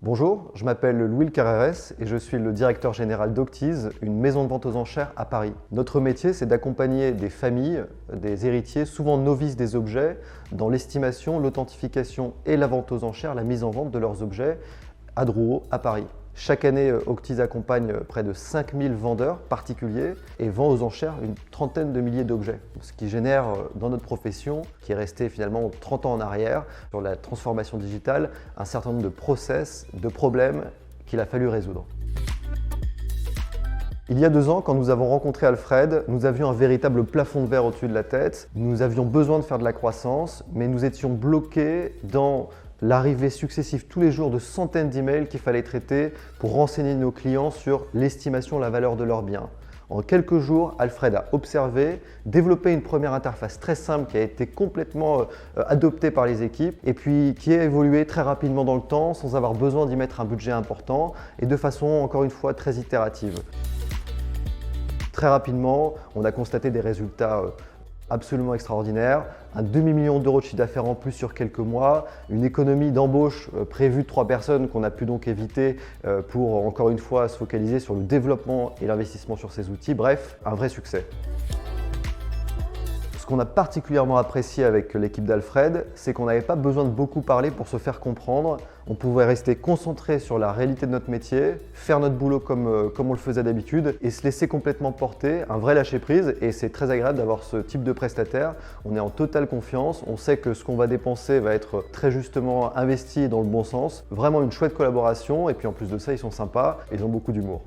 Bonjour, je m'appelle Louis Carrérès et je suis le directeur général d'Octise, une maison de vente aux enchères à Paris. Notre métier, c'est d'accompagner des familles, des héritiers, souvent novices des objets, dans l'estimation, l'authentification et la vente aux enchères, la mise en vente de leurs objets à Drouot, à Paris. Chaque année, Octise accompagne près de 5000 vendeurs particuliers et vend aux enchères une trentaine de milliers d'objets. Ce qui génère dans notre profession, qui est restée finalement 30 ans en arrière, sur la transformation digitale, un certain nombre de process, de problèmes qu'il a fallu résoudre. Il y a 2 ans, quand nous avons rencontré Alfred, nous avions un véritable plafond de verre au-dessus de la tête. Nous avions besoin de faire de la croissance, mais nous étions bloqués dans l'arrivée successive tous les jours de centaines d'emails qu'il fallait traiter pour renseigner nos clients sur l'estimation, la valeur de leurs biens. En quelques jours, Alfred a observé, développé une première interface très simple qui a été complètement adoptée par les équipes et puis qui a évolué très rapidement dans le temps sans avoir besoin d'y mettre un budget important et de façon, encore une fois, très itérative. Très rapidement, on a constaté des résultats absolument extraordinaire, un demi-million d'euros de chiffre d'affaires en plus sur quelques mois, une économie d'embauche prévue de 3 personnes qu'on a pu donc éviter pour encore une fois se focaliser sur le développement et l'investissement sur ces outils, bref, un vrai succès. Ce qu'on a particulièrement apprécié avec l'équipe d'Alfred, c'est qu'on n'avait pas besoin de beaucoup parler pour se faire comprendre. On pouvait rester concentré sur la réalité de notre métier, faire notre boulot comme on le faisait d'habitude et se laisser complètement porter, un vrai lâcher-prise. Et c'est très agréable d'avoir ce type de prestataire. On est en totale confiance, on sait que ce qu'on va dépenser va être très justement investi dans le bon sens. Vraiment une chouette collaboration et puis en plus de ça, ils sont sympas et ils ont beaucoup d'humour.